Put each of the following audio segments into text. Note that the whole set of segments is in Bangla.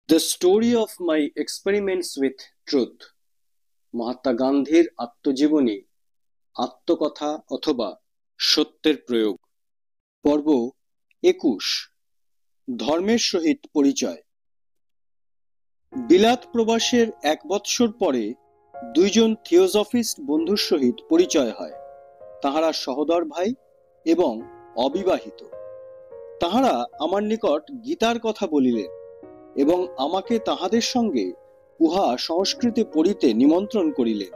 The story of my experiments with truth. Mahatma গান্ধীর আত্মজীবনী, আত্মকথা অথবা সত্যের প্রয়োগ। পর্ব 21। ধর্মের সহিত পরিচয়। বিলাত প্রবাসের 1 বৎসর পরে দুইজন থিওজফিস্ট বন্ধুর সহিত পরিচয় হয়। তাহারা সহোদর ভাই এবং অবিবাহিত। তাহারা আমার নিকট গীতার কথা বলিলেন এবং আমাকে তাহাদের সঙ্গে উহা সংস্কৃতে পড়িতে নিমন্ত্রণ করিলেন।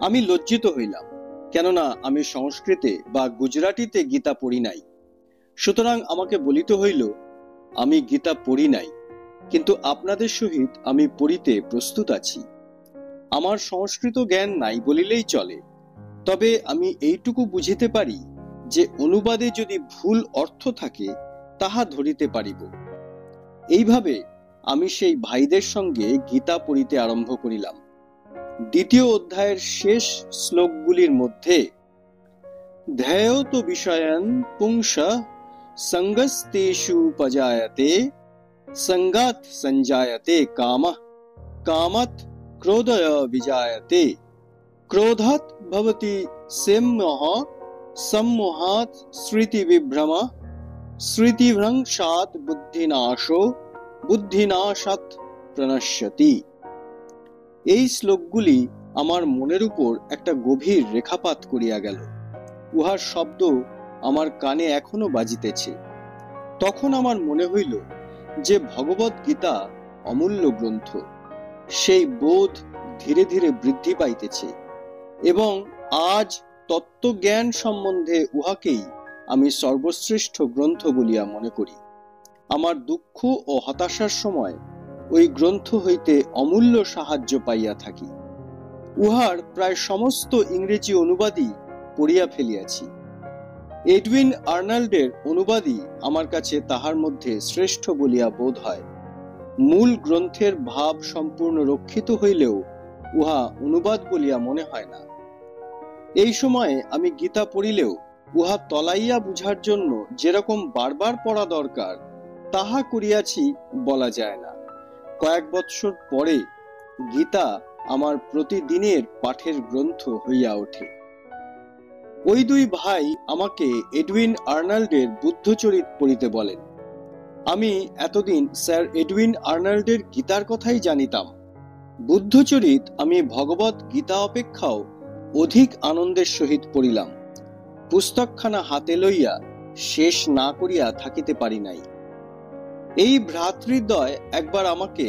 আমি লজ্জিত হইলাম, কেননা আমি সংস্কৃতে বা গুজরাটিতে গীতা পড়ি নাই। সুতরাং আমাকে বলিতে হইল, আমি গীতা পড়ি নাই, কিন্তু আপনাদের সহিত আমি পড়িতে প্রস্তুত আছি। আমার সংস্কৃত জ্ঞান নাই বলিলেই চলে, তবে আমি এইটুকু বুঝিতে পারি যে অনুবাদে যদি ভুল অর্থ থাকে তাহা ধরিতে পারিব। এইভাবে আমি সেই ভাইদের সঙ্গে গীতা পড়িতে আরম্ভ করিলাম। 2য় অধ্যায়ের শেষ শ্লোকগুলির মধ্যে ধ্যায়ত বিষয়ান পুংসঃ সঙ্গস্তেষু পজায়তে সঙ্গাৎ সঞ্জায়তে কামঃ কামাৎ ক্রোধয় বিজায়তে ক্রোধাৎ ভবতি সম্মোহঃ সম্মোহাৎ স্মৃতিবিভ্রমঃ স্মৃতিভ্রংশাৎ বুদ্ধিনাশো বুদ্ধিনাশাৎ প্রণশ্যতি। এই শ্লোকগুলি আমার মনের উপর একটা গভীর রেখাপাত করিয়া গেল। উহার শব্দ আমার কানে এখনো বাজিতেছে। তখন আমার মনে হইল যে ভগবদ গীতা অমূল্য গ্রন্থ। সেই বোধ ধীরে ধীরে বৃদ্ধি পাইতেছে এবং আজ তত্ত্বজ্ঞান সম্বন্ধে উহাকেই আমি সর্বশ্রেষ্ঠ গ্রন্থ বলিয়া মনে করি। আমার দুঃখ ও হতাশার সময় ওই গ্রন্থ হইতে অমূল্য সাহায্য পাইয়া থাকি। উহার প্রায় সমস্ত ইংরেজি অনুবাদই পড়িয়া ফেলিয়াছি। এডউইন আর্নাল্ডের অনুবাদই আমার কাছে তাহার মধ্যে শ্রেষ্ঠ বলিয়া বোধ হয়। মূল গ্রন্থের ভাব সম্পূর্ণ রক্ষিত হইলেও উহা অনুবাদ বলিয়া মনে হয় না। এই সময়ে আমি গীতা পড়িলেও উহা তলাইয়া বুঝার জন্য যেরকম বারবার পড়া দরকার তাহা করিয়াছি বলা যায় না। কয়েক বৎসর পরে গীতা আমার প্রতিদিনের পাঠের গ্রন্থ হইয়া ওঠে। ওই 2 ভাই আমাকে এডউইন আর্নাল্ডের বুদ্ধচরিত পড়িতে বলেন। আমি এতদিন স্যার এডউইন আর্নাল্ডের গীতার কথাই জানিতাম। বুদ্ধচরিত আমি ভগবত গীতা অপেক্ষাও অধিক আনন্দের সহিত পড়িলাম। পুস্তকখানা হাতে লইয়া শেষ না করিয়া থাকিতে পারি নাই। এই ভ্রাতৃদ্বয় একবার আমাকে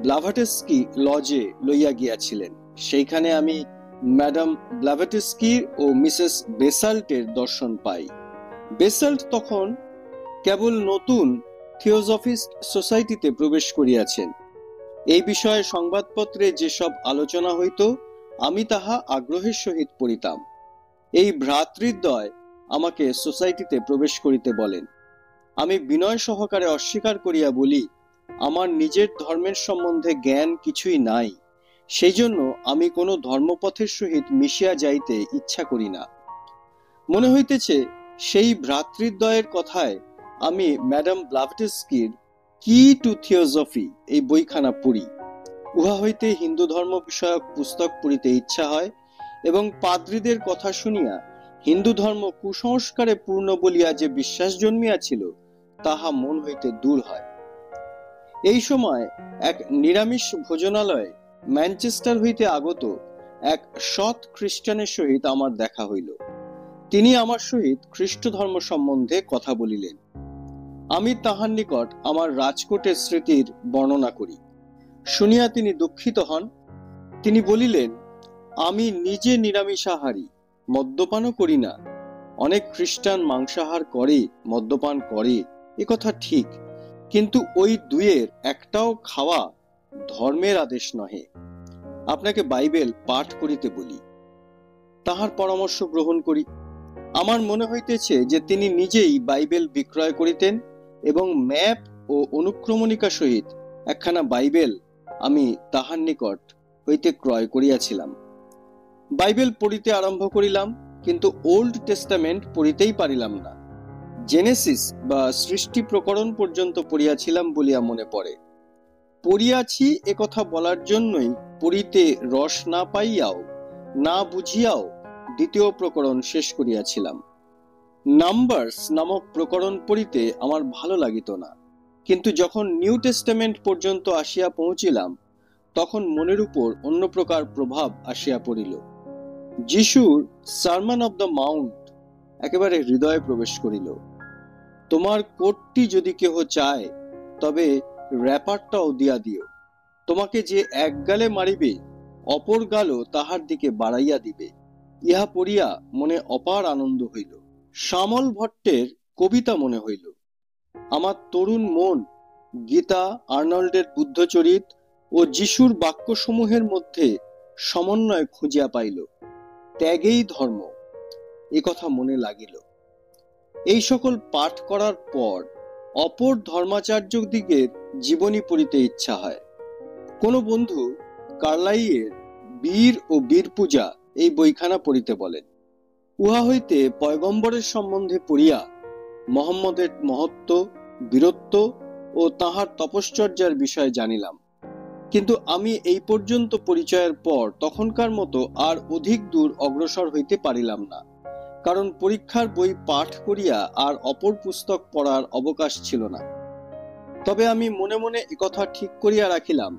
ব্লাভাটস্কি লজে লইয়া গিয়াছিলেন। সেইখানে আমি ম্যাডাম ব্লাভাটস্কি ও মিসেস বেসাল্টের দর্শন পাই। বেসাল্ট তখন কেবল নতুন থিওজফিস্ট সোসাইটিতে প্রবেশ করিয়াছেন। এই বিষয়ে সংবাদপত্রে যেসব আলোচনা হইত আমি তাহা আগ্রহের সহিত পড়িতাম। এই ভ্রাতৃদ্বয় আমাকে সোসাইটিতে প্রবেশ করিতে বলেন। আমি বিনয় সহকারে অস্বীকার করিয়া বলি, আমার নিজের ধর্মের সম্বন্ধে জ্ঞান কিছুই নাই, সেই জন্য আমি কোনো ধর্মপথের সহিত মিশিয়া যাইতে ইচ্ছা করি না। মনে হইতেছে সেই ভ্রাতৃদ্বয়ের কথায় আমি ম্যাডাম ব্লাভাটস্কির কি টু থিওজফি এই বইখানা পড়ি। উহা হইতে হিন্দু ধর্ম বিষয়ক পুস্তক পড়িতে ইচ্ছা হয় এবং পাদ্রীদের কথা শুনিয়া হিন্দু ধর্ম কুসংস্কারে পূর্ণ বলিয়া যে বিশ্বাস জন্মিয়াছিল তাহা মন হইতে দূর হয়। এই সময় এক নিরামিষ ভোজনালয়ে ম্যানচেস্টার হইতে আগত এক সৎ খ্রিস্টানের সহিত আমার দেখা হইল। তিনি আমার সহিত খ্রিস্ট ধর্ম সম্বন্ধে কথা বলিলেন। আমি তাহার নিকট আমার রাজকোটের স্মৃতির বর্ণনা করি। শুনিয়া তিনি দুঃখিত হন। তিনি বলিলেন, আমি নিজে নিরামিষাহারী, মদ্যপানও করি না। অনেক খ্রিস্টান মাংসাহার করে, মদ্যপান করে, এ কথা ঠিক, কিন্তু ওই 2-এর একটাও খাওয়া ধর্মের আদেশ নহে। আপনাকে বাইবেল পাঠ করিতে বলি। তাহার পরামর্শ গ্রহণ করি। আমার মনে হইতেছে যে তিনি নিজেই বাইবেল বিক্রয় করিতেন এবং ম্যাপ ও অনুক্রমণিকা সহিত একখানা বাইবেল আমি তাহার নিকট হইতে ক্রয় করিয়াছিলাম। বাইবেল পড়িতে আরম্ভ করিলাম, কিন্তু ওল্ড টেস্টামেন্ট পড়িতেই পারিলাম না। জেনেসিস বা সৃষ্টি প্রকরণ পর্যন্ত পড়িয়াছিলাম বলিয়া মনে পড়ে। পড়িয়াছি একথা বলার জন্যই পড়িতে রস না পাইয়াও না বুঝিয়াও দ্বিতীয় প্রকরণ শেষ করিয়াছিলাম। নাম্বারস নামক প্রকরণ পড়িতে আমার ভালো লাগিত না, কিন্তু যখন নিউ টেস্টামেন্ট পর্যন্ত আসিয়া পৌঁছিলাম তখন মনের উপর অন্য প্রকার প্রভাব আসিয়া পড়িল। যিশুর সার্মন অব দ্য মাউন্ট একেবারে হৃদয়ে প্রবেশ করিল। তোমার কোটটি যদি কেহ চায় তবে র্যাপারটাও দিয়া দিও। তোমাকে যে এক গালে মারিবে অপর গালও তাহার দিকে বাড়াইয়া দিবে। ইহা পড়িয়া মনে অপার আনন্দ হইল। শ্যামল ভট্টের কবিতা মনে হইল। আমার তরুণ মন গীতা, আর্নল্ডের বুদ্ধচরিত ও যিশুর বাক্যসমূহের মধ্যে সমন্বয় খুঁজিয়া পাইল। ত্যাগেই ধর্ম, এ কথা মনে লাগিল। এই সকল পাঠ করার পর অপর ধর্মাচার্যদিগের জীবনী পড়িতে ইচ্ছা হয়। কোন বন্ধু কার্লাইয়ের বীর ও বীর পূজা এই বইখানা পড়িতে বলেন। উহা হইতে পয়গম্বরের সম্বন্ধে পড়িয়া মোহাম্মদের মহত্ব, বীরত্ব ও তাহার তপশ্চর্যার বিষয়ে জানিলাম। কিন্তু আমি এই পর্যন্ত পরিচয়ের পর তখনকার মতো আর অধিক দূর অগ্রসর হইতে পারিলাম না, কারণ পরীক্ষার বই পাঠ করিয়া আর অপর পুস্তক পড়ার অবকাশ ছিল না। তবে আমি মনে মনে একথা ঠিক করিয়া রাখিলাম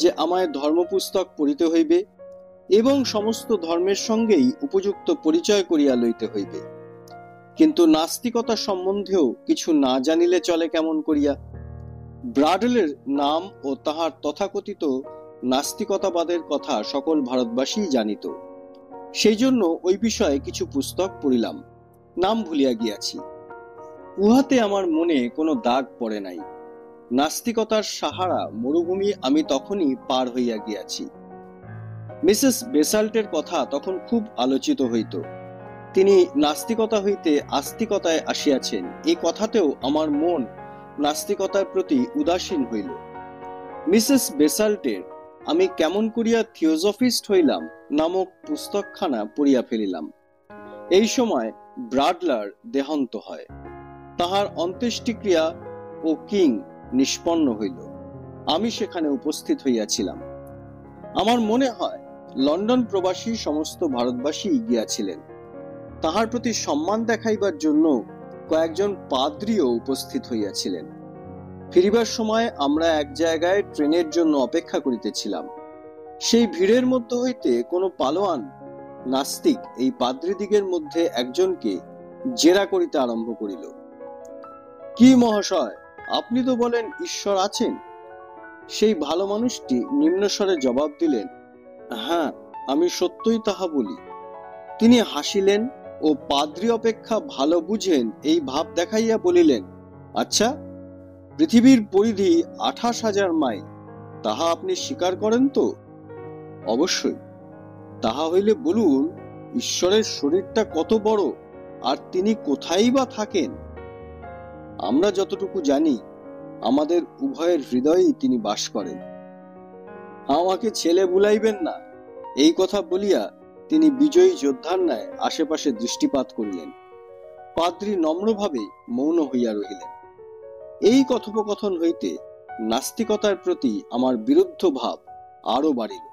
যে আমায় ধর্মপুস্তক পড়িতে হইবে এবং সমস্ত ধর্মের সঙ্গেই উপযুক্ত পরিচয় করিয়া লইতে হইবে। কিন্তু নাস্তিকতা সম্বন্ধেও কিছু না জানিলে চলে কেমন করিয়া? ব্রাডলের নাম ও তাহার তথাকথিত নাস্তিকতাবাদের কথা সকল ভারতবাসী জানিত। সেই জন্য ওই বিষয়ে কিছু পুস্তক পড়িলাম, নাম ভুলিয়া গিয়াছি। উহাতে আমার মনে কোনো দাগ পড়ে নাই। নাস্তিকতার সাহারা মরুভূমি আমি তখনই পার হইয়া গিয়াছি। মিসেস বেসাল্টের কথা তখন খুব আলোচিত হইত। তিনি নাস্তিকতা হইতে আস্তিকতায় আসিয়াছেন, এই কথাতেও আমার মন নাস্তিকতার প্রতি উদাসীন হইল। মিসেস বেসাল্টের আমি কেমন করিয়া থিওজফিস্ট হইলাম নামক পুস্তকখানা পড়িয়া ফেলিলাম। এই সময় ব্রাডলার দেহান্ত হয়। তাহার অন্ত্যেষ্টিক্রিয়া ও কিং নিষ্পন্ন হইল। আমি সেখানে উপস্থিত হইয়াছিলাম। আমার মনে হয় লন্ডন প্রবাসী সমস্ত ভারতবাসী গিয়াছিলেন। তাহার প্রতি সম্মান দেখাইবার জন্য কয়েকজন পাদ্রীও উপস্থিত হইয়াছিলেন। ফিরিবার সময় আমরা এক জায়গায় ট্রেনের জন্য অপেক্ষা করিতেছিলাম। সেই ভিড়ের মধ্য হইতে কোনো পালোয়ান নাস্তিক এই পাদ্রীদিগের মধ্যে একজনকে জেরা করিতে আরম্ভ করিল। কি মহাশয়, আপনি তো বলেন ঈশ্বর আছেন? সেই ভালো মানুষটি নিম্নস্বরে জবাব দিলেন, হ্যাঁ, আমি সত্যই তাহা বলি। তিনি হাসিলেন ও পাদ্রী অপেক্ষা ভালো বুঝেন এই ভাব দেখাইয়া বলিলেন, আচ্ছা, পৃথিবীর পরিধি 28,000 মাইল, তাহা আপনি স্বীকার করেন তো? অবশ্যই। তাহা হইলে বলুন, ঈশ্বরের শরীরটা কত বড় আর তিনি কোথায় বা থাকেন? আমরা যতটুকু জানি, আমাদের উভয়ের হৃদয়েই তিনি বাস করেন। আমাকে ছেলে বুলাইবেন না, এই কথা বলিয়া তিনি বিজয়ী যোদ্ধার ন্যায় আশেপাশে দৃষ্টিপাত করিলেন। পাদ্রী নম্রভাবে মৌন হইয়া রহিলেন। এই কথোপকথন হইতে নাস্তিকতার প্রতি আমার বিরুদ্ধ ভাব আরো বাড়িল।